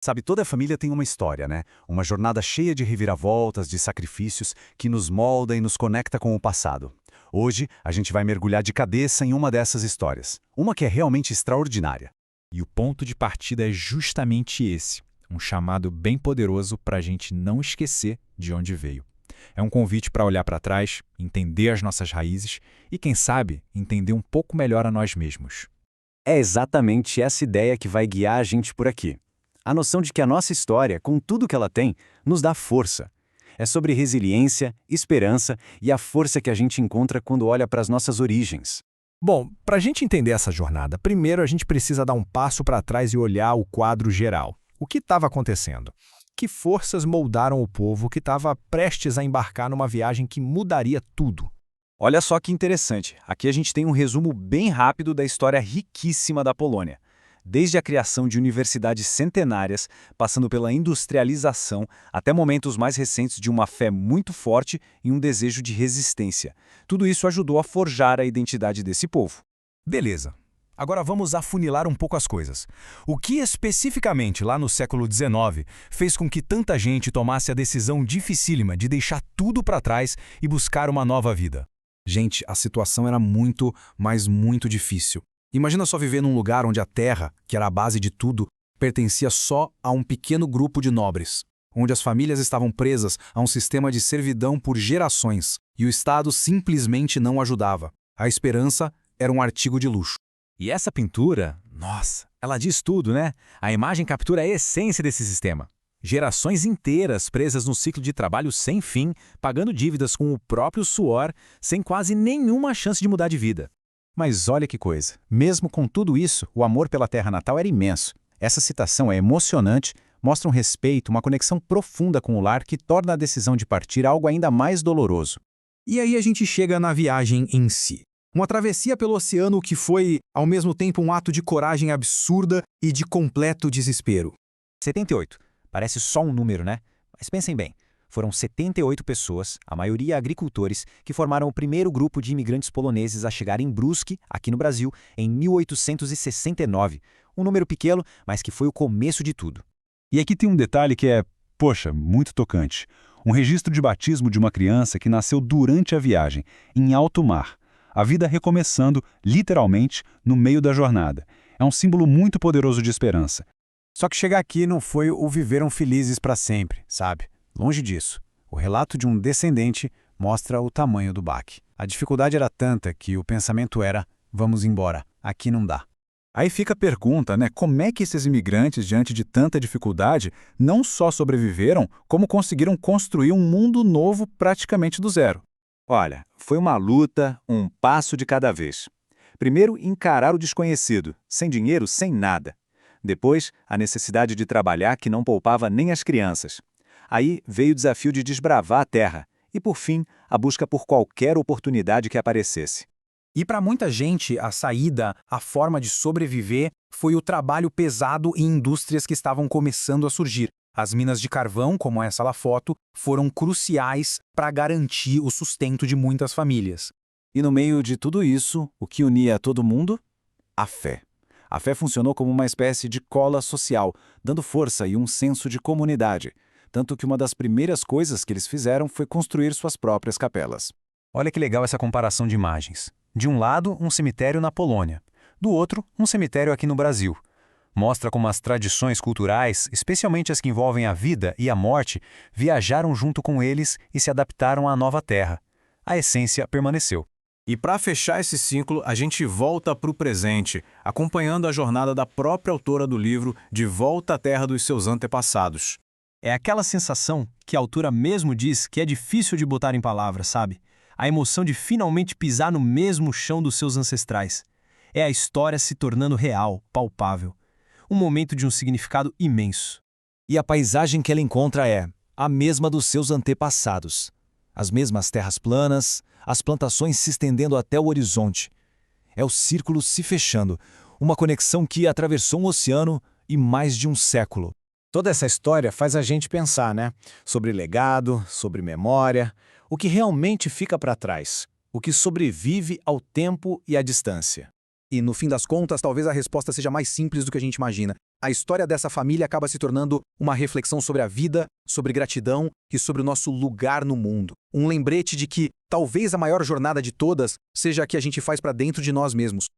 Sabe, toda família tem uma história, né? Uma jornada cheia de reviravoltas, de sacrifícios, que nos molda e nos conecta com o passado. Hoje, a gente vai mergulhar de cabeça em uma dessas histórias. Uma que é realmente extraordinária. E o ponto de partida é justamente esse, um chamado bem poderoso para a gente não esquecer de onde veio. É um convite para olhar para trás, entender as nossas raízes e, quem sabe, entender um pouco melhor a nós mesmos. É exatamente essa ideia que vai guiar a gente por aqui. A noção de que a nossa história, com tudo que ela tem, nos dá força. É sobre resiliência, esperança e a força que a gente encontra quando olha para as nossas origens. Bom, para a gente entender essa jornada, primeiro a gente precisa dar um passo para trás e olhar o quadro geral. O que estava acontecendo? Que forças moldaram o povo que estava prestes a embarcar numa viagem que mudaria tudo? Olha só que interessante. Aqui a gente tem um resumo bem rápido da história riquíssima da Polônia. Desde a criação de universidades centenárias, passando pela industrialização, até momentos mais recentes de uma fé muito forte e um desejo de resistência. Tudo isso ajudou a forjar a identidade desse povo. Beleza. Agora vamos afunilar um pouco as coisas. O que especificamente lá no século XIX fez com que tanta gente tomasse a decisão dificílima de deixar tudo para trás e buscar uma nova vida? Gente, a situação era muito, mas muito difícil. Imagina só viver num lugar onde a terra, que era a base de tudo, pertencia só a um pequeno grupo de nobres, onde as famílias estavam presas a um sistema de servidão por gerações, e o Estado simplesmente não ajudava. A esperança era um artigo de luxo. E essa pintura, nossa, ela diz tudo, né? A imagem captura a essência desse sistema. Gerações inteiras presas num ciclo de trabalho sem fim, pagando dívidas com o próprio suor, sem quase nenhuma chance de mudar de vida. Mas olha que coisa, mesmo com tudo isso, o amor pela terra natal era imenso. Essa citação é emocionante, mostra um respeito, uma conexão profunda com o lar que torna a decisão de partir algo ainda mais doloroso. E aí a gente chega na viagem em si. Uma travessia pelo oceano que foi, ao mesmo tempo, um ato de coragem absurda e de completo desespero. 78. Parece só um número, né? Mas pensem bem. Foram 78 pessoas, a maioria agricultores, que formaram o primeiro grupo de imigrantes poloneses a chegar em Brusque, aqui no Brasil, em 1869. Um número pequeno, mas que foi o começo de tudo. E aqui tem um detalhe que é, poxa, muito tocante. Um registro de batismo de uma criança que nasceu durante a viagem, em alto mar. A vida recomeçando, literalmente, no meio da jornada. É um símbolo muito poderoso de esperança. Só que chegar aqui não foi o viveram felizes para sempre, sabe? Longe disso. O relato de um descendente mostra o tamanho do baque. A dificuldade era tanta que o pensamento era, vamos embora, aqui não dá. Aí fica a pergunta, né? Como é que esses imigrantes, diante de tanta dificuldade, não só sobreviveram, como conseguiram construir um mundo novo praticamente do zero? Olha, foi uma luta, um passo de cada vez. Primeiro, encarar o desconhecido, sem dinheiro, sem nada. Depois, a necessidade de trabalhar que não poupava nem as crianças. Aí veio o desafio de desbravar a terra. E, por fim, a busca por qualquer oportunidade que aparecesse. E para muita gente, a saída, a forma de sobreviver, foi o trabalho pesado em indústrias que estavam começando a surgir. As minas de carvão, como essa lá foto, foram cruciais para garantir o sustento de muitas famílias. E no meio de tudo isso, o que unia todo mundo? A fé. A fé funcionou como uma espécie de cola social, dando força e um senso de comunidade. Tanto que uma das primeiras coisas que eles fizeram foi construir suas próprias capelas. Olha que legal essa comparação de imagens. De um lado, um cemitério na Polônia. Do outro, um cemitério aqui no Brasil. Mostra como as tradições culturais, especialmente as que envolvem a vida e a morte, viajaram junto com eles e se adaptaram à nova terra. A essência permaneceu. E para fechar esse ciclo, a gente volta para o presente, acompanhando a jornada da própria autora do livro De Volta à Terra dos Seus Antepassados. É aquela sensação que a autora mesmo diz que é difícil de botar em palavras, sabe? A emoção de finalmente pisar no mesmo chão dos seus ancestrais. É a história se tornando real, palpável. Um momento de um significado imenso. E a paisagem que ela encontra é a mesma dos seus antepassados. As mesmas terras planas, as plantações se estendendo até o horizonte. É o círculo se fechando, uma conexão que atravessou um oceano e mais de um século. Toda essa história faz a gente pensar, né? Sobre legado, sobre memória, o que realmente fica para trás, o que sobrevive ao tempo e à distância. E no fim das contas, talvez a resposta seja mais simples do que a gente imagina. a história dessa família acaba se tornando uma reflexão sobre a vida, sobre gratidão e sobre o nosso lugar no mundo. Um lembrete de que talvez a maior jornada de todas seja a que a gente faz para dentro de nós mesmos,